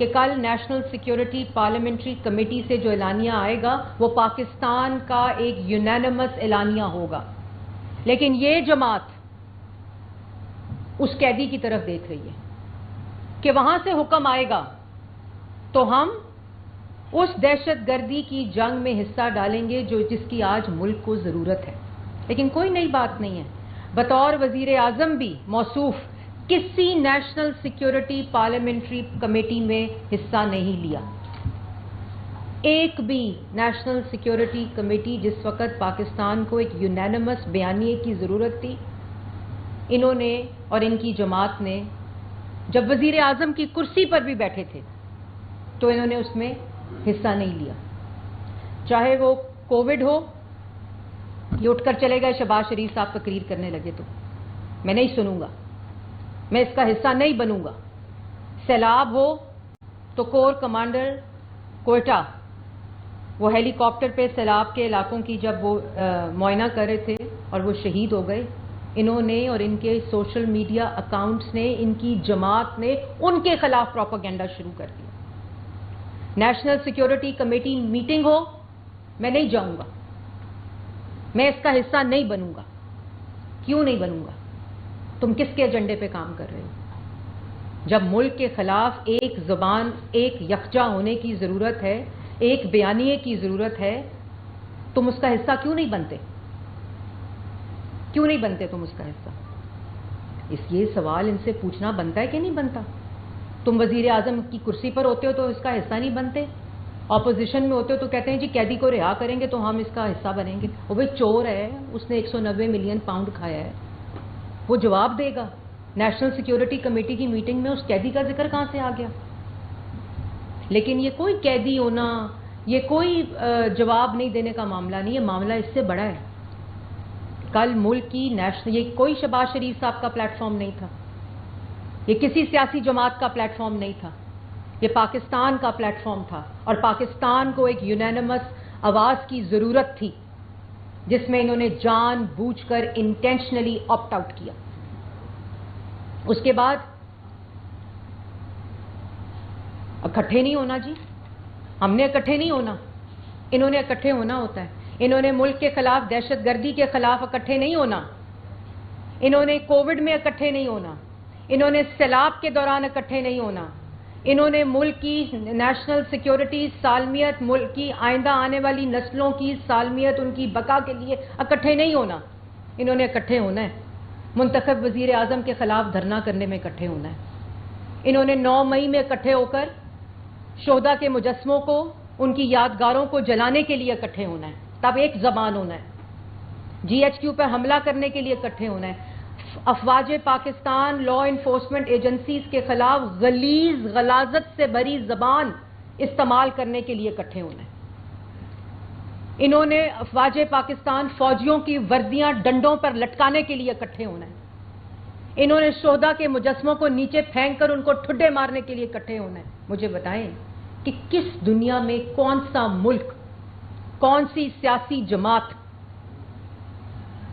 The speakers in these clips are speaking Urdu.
کہ کل نیشنل سیکیورٹی پارلیمنٹری کمیٹی سے جو اعلانیہ آئے گا وہ پاکستان کا ایک یونینمس اعلانیہ ہوگا، لیکن یہ جماعت اس قیدی کی طرف دیکھ رہی ہے کہ وہاں سے حکم آئے گا تو ہم اس دہشت گردی کی جنگ میں حصہ ڈالیں گے جس کی آج ملک کو ضرورت ہے۔ لیکن کوئی نئی بات نہیں ہے، بطور وزیر اعظم بھی موصوف کسی نیشنل سیکیورٹی پارلیمنٹری کمیٹی میں حصہ نہیں لیا۔ ایک بھی نیشنل سیکیورٹی کمیٹی جس وقت پاکستان کو ایک یونینمس بیانیے کی ضرورت تھی، انہوں نے اور ان کی جماعت نے جب وزیر اعظم کی کرسی پر بھی بیٹھے تھے تو انہوں نے اس میں حصہ نہیں لیا، چاہے وہ کووڈ ہو، یہ اٹھ کر چلے گئے شہباز شریف صاحب تقریر کرنے لگے تو میں نہیں سنوں گا، میں اس کا حصہ نہیں بنوں گا۔ سیلاب ہو تو کور کمانڈر کوئٹہ وہ ہیلی کاپٹر پہ سیلاب کے علاقوں کی جب وہ معائنہ کر رہے تھے اور وہ شہید ہو گئے، انہوں نے اور ان کے سوشل میڈیا اکاؤنٹس نے، ان کی جماعت نے ان کے خلاف پروپیگنڈا شروع کر دیا۔ نیشنل سیکیورٹی کمیٹی میٹنگ ہو، میں نہیں جاؤں گا، میں اس کا حصہ نہیں بنوں گا۔ کیوں نہیں بنوں گا؟ تم کس کے ایجنڈے پہ کام کر رہے ہو؟ جب ملک کے خلاف ایک زبان، ایک یکجا ہونے کی ضرورت ہے، ایک بیانیے کی ضرورت ہے، تم اس کا حصہ کیوں نہیں بنتے؟ کیوں نہیں بنتے تم اس کا حصہ؟ یہ سوال ان سے پوچھنا بنتا ہے کہ نہیں بنتا؟ تم وزیر اعظم کی کرسی پر ہوتے ہو تو اس کا حصہ نہیں بنتے، اپوزیشن میں ہوتے ہو تو کہتے ہیں جی قیدی کو رہا کریں گے تو ہم اس کا حصہ بنیں گے۔ وہ بھائی چور ہے، اس نے 190 ملین پاؤنڈ کھایا ہے، وہ جواب دے گا۔ نیشنل سیکیورٹی کمیٹی کی میٹنگ میں اس قیدی کا ذکر کہاں سے آ گیا؟ لیکن یہ کوئی قیدی ہونا، یہ کوئی جواب نہیں دینے کا معاملہ نہیں ہے، معاملہ اس سے بڑا ہے۔ کل ملک کی یہ کوئی شہباز شریف صاحب کا پلیٹ فارم نہیں تھا، یہ کسی سیاسی جماعت کا پلیٹ فارم نہیں تھا، یہ پاکستان کا پلیٹ فارم تھا، اور پاکستان کو ایک یونینمس آواز کی ضرورت تھی جس میں انہوں نے جان بوجھ کر انٹینشنلی آپٹ آؤٹ کیا۔ اس کے بعد اکٹھے نہیں ہونا جی، ہم نے اکٹھے نہیں ہونا، انہوں نے اکٹھے ہونا ہوتا ہے۔ انہوں نے ملک کے خلاف، دہشت گردی کے خلاف اکٹھے نہیں ہونا، انہوں نے کووڈ میں اکٹھے نہیں ہونا، انہوں نے سیلاب کے دوران اکٹھے نہیں ہونا، انہوں نے ملک کی نیشنل سیکیورٹی سالمیت، ملک کی آئندہ آنے والی نسلوں کی سالمیت، ان کی بقا کے لیے اکٹھے نہیں ہونا۔ انہوں نے اکٹھے ہونا ہے، منتخب وزیر اعظم کے خلاف دھرنا کرنے میں اکٹھے ہونا ہے۔ انہوں نے 9 مئی میں اکٹھے ہو کر شہداء کے مجسموں کو، ان کی یادگاروں کو جلانے کے لیے اکٹھے ہونا ہے، تب ایک زبان ہونا ہے۔ GHQ پر حملہ کرنے کے لیے اکٹھے ہونا ہے، افواج پاکستان، لا انفورسمنٹ ایجنسیز کے خلاف غلیظ غلاظت سے بھری زبان استعمال کرنے کے لیے اکٹھے ہونا ہے۔ انہوں نے افواج پاکستان فوجیوں کی وردیاں ڈنڈوں پر لٹکانے کے لیے اکٹھے ہونا ہے۔ انہوں نے شہداء کے مجسموں کو نیچے پھینک کر ان کو ٹھڈے مارنے کے لیے اکٹھے ہونا ہے۔ مجھے بتائیں کہ کس دنیا میں کون سا ملک، کون سی سیاسی جماعت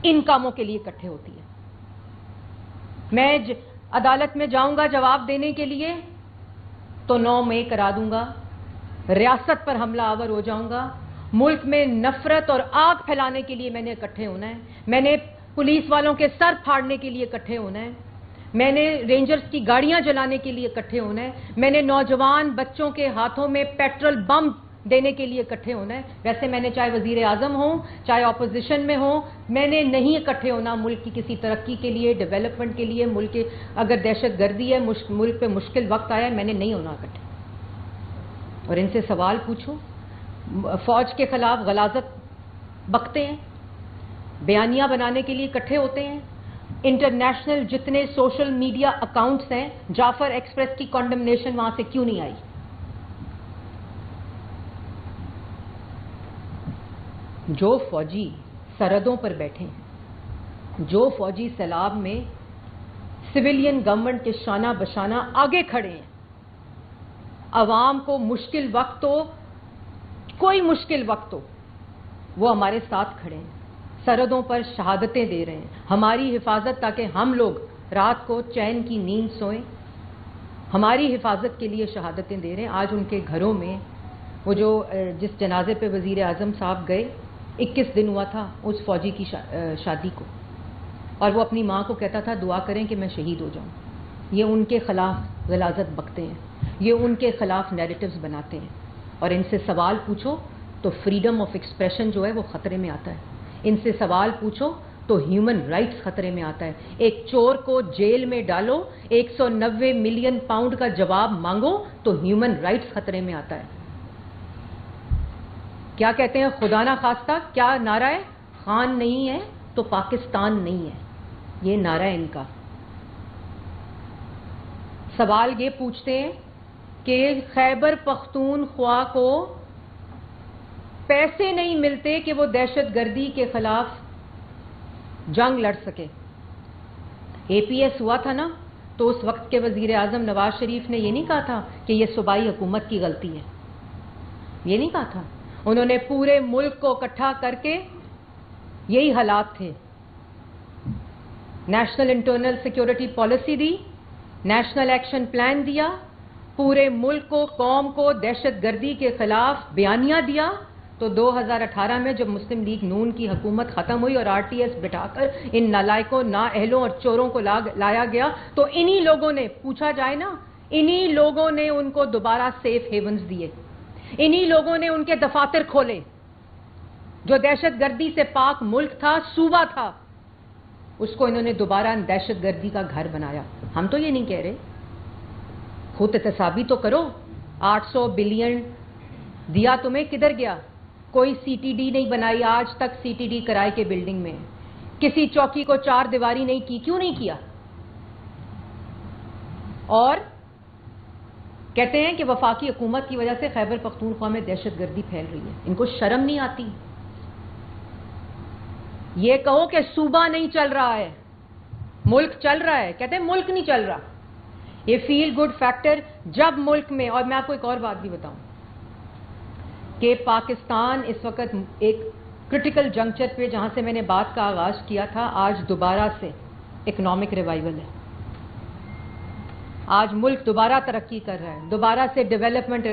ان کاموں کے لیے اکٹھے ہوتی ہے؟ میں عدالت میں جاؤں گا جواب دینے کے لیے تو 9 مئی کرا دوں گا، ریاست پر حملہ آور ہو جاؤں گا، ملک میں نفرت اور آگ پھیلانے کے لیے میں نے اکٹھے ہونا ہے، میں نے پولیس والوں کے سر پھاڑنے کے لیے اکٹھے ہونا ہے، میں نے رینجرز کی گاڑیاں جلانے کے لیے اکٹھے ہونا ہے، میں نے نوجوان بچوں کے ہاتھوں میں پیٹرول بم دینے کے لیے اکٹھے ہونا ہے۔ ویسے میں نے چاہے وزیر اعظم ہوں، چاہے اپوزیشن میں ہوں، میں نے نہیں اکٹھے ہونا ملک کی کسی ترقی کے لیے، ڈیولپمنٹ کے لیے، ملک کے اگر دہشت گردی ہے، ملک پہ مشکل وقت آیا ہے، میں نے نہیں ہونا اکٹھے۔ اور ان سے سوال پوچھو، فوج کے خلاف غلاظت بکتے ہیں، بیانیہ بنانے کے لیے اکٹھے ہوتے ہیں۔ انٹرنیشنل جتنے سوشل میڈیا اکاؤنٹس ہیں، جعفر ایکسپریس کی کنڈمنیشن وہاں سے کیوں نہیں آئی؟ جو فوجی سرحدوں پر بیٹھے ہیں، جو فوجی سیلاب میں سویلین گورنمنٹ کے شانہ بشانہ آگے کھڑے ہیں، عوام کو مشکل وقت ہو، کوئی مشکل وقت ہو، وہ ہمارے ساتھ کھڑے ہیں، سرحدوں پر شہادتیں دے رہے ہیں، ہماری حفاظت تاکہ ہم لوگ رات کو چین کی نیند سوئیں، ہماری حفاظت کے لیے شہادتیں دے رہے ہیں. آج ان کے گھروں میں وہ جو جس جنازے پہ وزیر اعظم صاحب گئے 21 دن ہوا تھا اس فوجی کی شادی کو, اور وہ اپنی ماں کو کہتا تھا دعا کریں کہ میں شہید ہو جاؤں. یہ ان کے خلاف غلاظت بکتے ہیں, یہ ان کے خلاف نیریٹیوز بناتے ہیں, اور ان سے سوال پوچھو تو فریڈم آف ایکسپریشن جو ہے وہ خطرے میں آتا ہے. ان سے سوال پوچھو تو ہیومن رائٹس خطرے میں آتا ہے. ایک چور کو جیل میں ڈالو, 190 ملین پاؤنڈ کا جواب مانگو تو ہیومن رائٹس خطرے میں آتا ہے. کیا کہتے ہیں خدا نہ خواستہ, کیا نعرہ ہے؟ خان نہیں ہے تو پاکستان نہیں ہے, یہ نعرہ ہے ان کا. سوال یہ پوچھتے ہیں کہ خیبر پختونخوا کو پیسے نہیں ملتے کہ وہ دہشت گردی کے خلاف جنگ لڑ سکے. اے پی ایس ہوا تھا نا, تو اس وقت کے وزیر اعظم نواز شریف نے یہ نہیں کہا تھا کہ یہ صوبائی حکومت کی غلطی ہے, یہ نہیں کہا تھا. انہوں نے پورے ملک کو اکٹھا کر کے, یہی حالات تھے, نیشنل انٹرنل سیکیورٹی پالیسی دی, نیشنل ایکشن پلان دیا, پورے ملک کو, قوم کو دہشت گردی کے خلاف بیانیہ دیا. تو 2018 میں جب مسلم لیگ نون کی حکومت ختم ہوئی اور آر ٹی ایس بٹھا کر ان نالائکوں, نااہلوں اور چوروں کو لایا گیا, تو انہی لوگوں نے, پوچھا جائے نا, انہی لوگوں نے ان کو دوبارہ سیف ہیونز دیے, انہی لوگوں نے ان کے دفاتر کھولے. جو دہشت گردی سے پاک ملک تھا, صوبہ تھا, اس کو انہوں نے دوبارہ دہشت گردی کا گھر بنایا. ہم تو یہ نہیں کہہ رہے, خود احتسابی تو کرو. 800 بلین دیا تمہیں, کدھر گیا؟ کوئی سی ٹی ڈی نہیں بنائی آج تک. سی ٹی ڈی کرائے کے بلڈنگ میں کسی چوکی کو 4 دیواری نہیں کی. کیوں نہیں کیا؟ اور کہتے ہیں کہ وفاقی حکومت کی وجہ سے خیبر پختونخوا میں دہشت گردی پھیل رہی ہے. ان کو شرم نہیں آتی؟ یہ کہو کہ صوبہ نہیں چل رہا ہے, ملک چل رہا ہے. کہتے ہیں ملک نہیں چل رہا. یہ فیل گڈ فیکٹر جب ملک میں, اور میں آپ کو ایک اور بات بھی بتاؤں کہ پاکستان اس وقت ایک کرٹیکل جنکچر پہ, جہاں سے میں نے بات کا آغاز کیا تھا, آج دوبارہ سے اکنامک ریوائیول ہے. آج ملک دوبارہ ترقی کر رہا ہے, دوبارہ سے ڈیولپمنٹ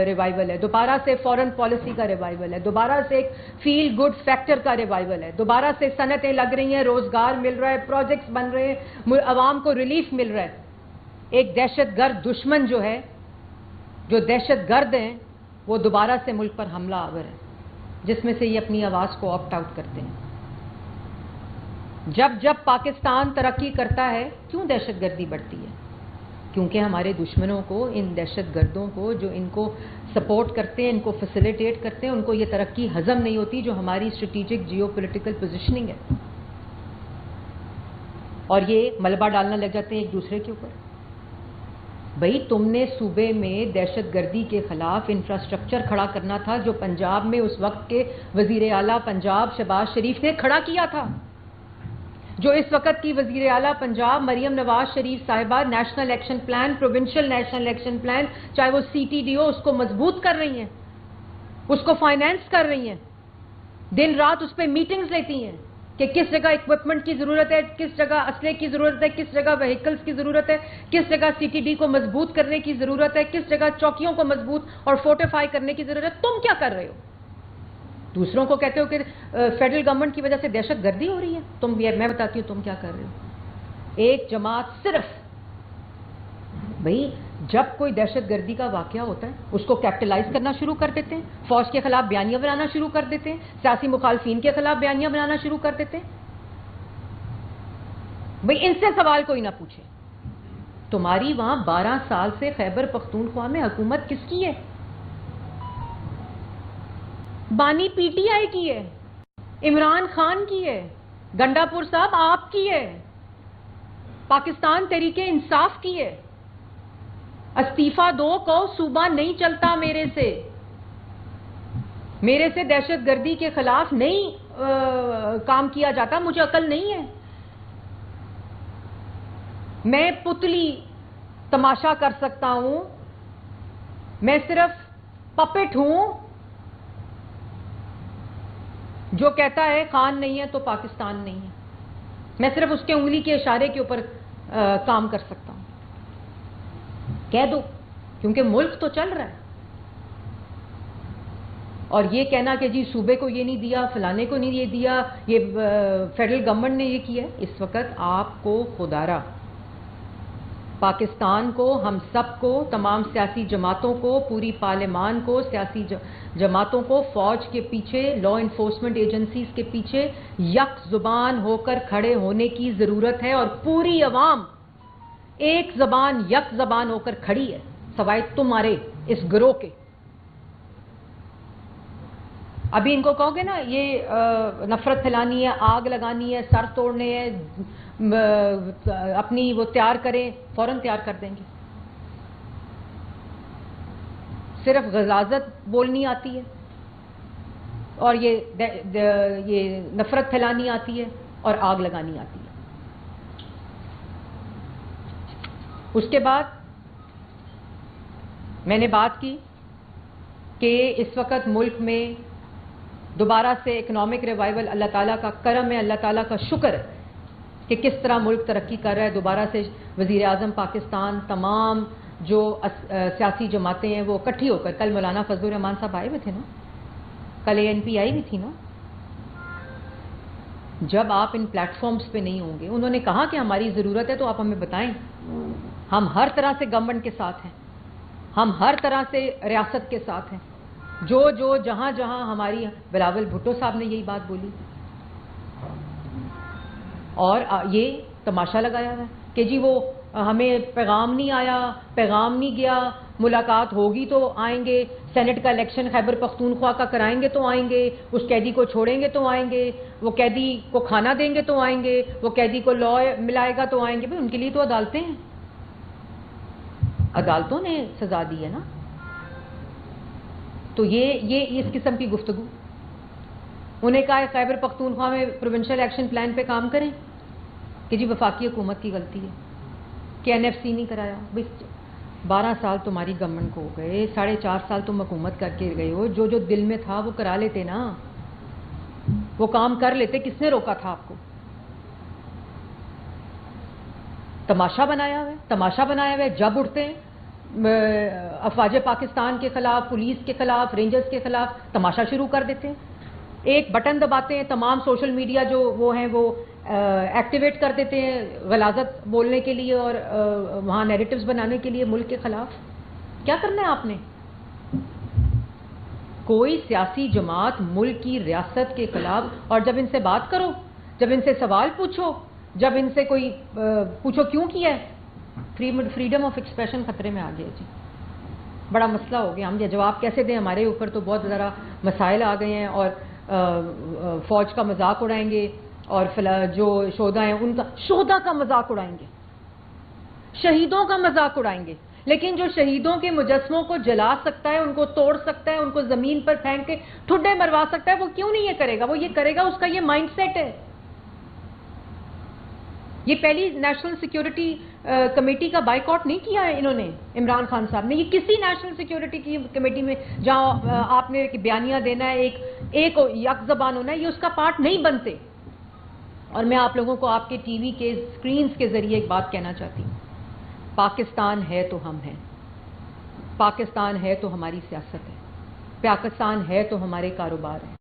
ریوائیول ہے, دوبارہ سے فورن پالیسی کا ریوائیول ہے, دوبارہ سے ایک فیل گڈ فیکٹر کا ریوائیول ہے, دوبارہ سے صنعتیں لگ رہی ہیں, روزگار مل رہا ہے, پروجیکٹس بن رہے ہیں, عوام کو ریلیف مل رہا ہے. ایک دہشت گرد دشمن جو ہے, جو دہشت گرد ہیں, وہ دوبارہ سے ملک پر حملہ آور ہے, جس میں سے یہ اپنی آواز کو آپٹ آؤٹ کرتے ہیں. جب جب پاکستان ترقی کرتا ہے, کیوں دہشت گردی بڑھتی ہے؟ کیونکہ ہمارے دشمنوں کو, ان دہشت گردوں کو جو ان کو سپورٹ کرتے ہیں, ان کو فیسیلیٹیٹ کرتے ہیں, ان کو یہ ترقی ہضم نہیں ہوتی جو ہماری اسٹریٹجک جیو پولیٹیکل پوزیشننگ ہے, اور یہ ملبہ ڈالنا لگ جاتے ہیں ایک دوسرے کے اوپر. بھئی تم نے صوبے میں دہشت گردی کے خلاف انفراسٹرکچر کھڑا کرنا تھا, جو پنجاب میں اس وقت کے وزیر اعلیٰ پنجاب شہباز شریف نے کھڑا کیا تھا, جو اس وقت کی وزیر اعلیٰ پنجاب مریم نواز شریف صاحبہ national action plan, provincial national action plan, چاہے وہ سی ٹی ڈی ہو, اس کو مضبوط کر رہی ہیں, اس کو فائنینس کر رہی ہیں, دن رات اس پہ میٹنگز لیتی ہیں کہ کس جگہ اکوپمنٹ کی ضرورت ہے, کس جگہ اسلحے کی ضرورت ہے, کس جگہ وہیکلز کی ضرورت ہے, کس جگہ سی ٹی ڈی کو مضبوط کرنے کی ضرورت ہے, کس جگہ چوکیوں کو مضبوط اور فورٹیفائی کرنے کی ضرورت ہے. تم کیا کر رہے ہو؟ دوسروں کو کہتے ہو کہ فیڈرل گورنمنٹ کی وجہ سے دہشت گردی ہو رہی ہے. تم, میں بتاتی ہوں تم کیا کر رہے ہو. ایک جماعت صرف, بھئی جب کوئی دہشت گردی کا واقعہ ہوتا ہے اس کو کیپٹلائز کرنا شروع کر دیتے ہیں, فوج کے خلاف بیانیہ بنانا شروع کر دیتے ہیں, سیاسی مخالفین کے خلاف بیانیہ بنانا شروع کر دیتے ہیں. بھئی ان سے سوال کوئی نہ پوچھے. تمہاری وہاں 12 سال سے خیبر پختونخوا میں حکومت کس کی ہے؟ بانی پی ٹی آئی کی ہے, عمران خان کی ہے, گنڈا پور صاحب آپ کی ہے, پاکستان تحریک انصاف کی ہے. استعفیٰ دو, کہو صوبہ نہیں چلتا میرے سے دہشت گردی کے خلاف نہیں کام کیا جاتا, مجھے عقل نہیں ہے. میں پتلی تماشا کر سکتا ہوں, میں صرف پپٹ ہوں جو کہتا ہے خان نہیں ہے تو پاکستان نہیں ہے. میں صرف اس کے انگلی کے اشارے کے اوپر کام کر سکتا ہوں. کہہ دو، کیونکہ ملک تو چل رہا ہے. اور یہ کہنا کہ جی صوبے کو یہ نہیں دیا، فلانے کو نہیں یہ دیا، یہ فیڈرل گورنمنٹ نے یہ کیا ہے. اس وقت آپ کو خدارا پاکستان کو، ہم سب کو، تمام سیاسی جماعتوں کو، پوری پارلیمان کو، سیاسی جماعتوں کو فوج کے پیچھے، لا انفورسمنٹ ایجنسیز کے پیچھے یک زبان ہو کر کھڑے ہونے کی ضرورت ہے. اور پوری عوام ایک زبان، یک زبان ہو کر کھڑی ہے، سوائے تمہارے اس گروہ کے. ابھی ان کو کہو گے نا یہ نفرت پھیلانی ہے، آگ لگانی ہے، سر توڑنے ہیں، اپنی وہ تیار کریں، فوراً تیار کر دیں گے. صرف غلاظت بولنی آتی ہے اور یہ نفرت پھیلانی آتی ہے اور آگ لگانی آتی ہے. اس کے بعد میں نے بات کی کہ اس وقت ملک میں دوبارہ سے اکنامک ریوائول اللہ تعالیٰ کا کرم ہے، اللہ تعالیٰ کا شکر ہے کہ کس طرح ملک ترقی کر رہا ہے. دوبارہ سے وزیر اعظم پاکستان، تمام جو سیاسی جماعتیں ہیں وہ اکٹھی ہو کر، کل مولانا فضل الرحمان صاحب آئے ہوئے تھے نا، کل ANP آئی بھی تھی نا. جب آپ ان پلیٹ فارمز پہ نہیں ہوں گے، انہوں نے کہا کہ ہماری ضرورت ہے تو آپ ہمیں بتائیں. ہم ہر طرح سے گورنمنٹ کے ساتھ ہیں، ہم ہر طرح سے ریاست کے ساتھ ہیں. جو جہاں ہماری بلاول بھٹو صاحب نے یہی بات بولی اور یہ تماشا لگایا ہے کہ جی وہ ہمیں پیغام نہیں آیا، پیغام نہیں گیا، ملاقات ہوگی تو آئیں گے، سینٹ کا الیکشن خیبر پختونخوا کا کرائیں گے تو آئیں گے، اس قیدی کو چھوڑیں گے تو آئیں گے، وہ قیدی کو کھانا دیں گے تو آئیں گے، وہ قیدی کو لا ملائے گا تو آئیں گے. ان کے لیے تو عدالتیں ہیں، عدالتوں نے سزا دی ہے نا. تو یہ اس قسم کی گفتگو. انہیں کہا ہے خیبر پختونخوا میں پروونشل ایکشن پلان پہ کام کریں کہ جی وفاقی حکومت کی غلطی ہے کہ NFC نہیں کرایا. 12 سال تمہاری گورنمنٹ کو ہو گئے، 4.5 سال تم حکومت کر کے گئے ہو. جو دل میں تھا وہ کرا لیتے نا، وہ کام کر لیتے. کس نے روکا تھا آپ کو؟ تماشا بنایا ہوا ہے، تماشا بنایا ہوا ہے. جب اٹھتے ہیں افواج پاکستان کے خلاف، پولیس کے خلاف، رینجرز کے خلاف، تماشا شروع کر دیتے ہیں. ایک بٹن دباتے ہیں، تمام سوشل میڈیا جو وہ ہیں وہ ایکٹیویٹ کر دیتے ہیں غلاظت بولنے کے لیے اور وہاں نیریٹوز بنانے کے لیے ملک کے خلاف. کیا کرنا ہے آپ نے؟ کوئی سیاسی جماعت ملک کی ریاست کے خلاف، اور جب ان سے بات کرو، جب ان سے سوال پوچھو، جب ان سے کوئی پوچھو کیوں کیا ہے، فریڈم آف ایکسپریشن خطرے میں آ گیا. جی بڑا مسئلہ ہو گیا. ہم یہ جواب کیسے دیں؟ ہمارے اوپر تو بہت ذرا مسائل آ گئے ہیں اور فوج کا مذاق اڑائیں گے اور جو شہدا ہیں ان کا، شہدا کا مذاق اڑائیں گے، شہیدوں کا مذاق اڑائیں گے. لیکن جو شہیدوں کے مجسموں کو جلا سکتا ہے، ان کو توڑ سکتا ہے، ان کو زمین پر پھینک کے ٹھڈے مروا سکتا ہے، وہ کیوں نہیں یہ کرے گا؟ وہ یہ کرے گا، اس کا یہ مائنڈ سیٹ ہے. یہ پہلی نیشنل سیکیورٹی کمیٹی کا بائیکاٹ نہیں کیا ہے انہوں نے، عمران خان صاحب نے. یہ کسی نیشنل سیکیورٹی کی کمیٹی میں جہاں آپ نے بیانیہ دینا ہے، ایک یک زبان ہونا ہے، یہ اس کا پارٹ نہیں بنتے. اور میں آپ لوگوں کو آپ کے ٹی وی کے سکرینز کے ذریعے ایک بات کہنا چاہتی ہوں. پاکستان ہے تو ہم ہیں، پاکستان ہے تو ہماری سیاست ہے، پاکستان ہے تو ہمارے کاروبار ہیں.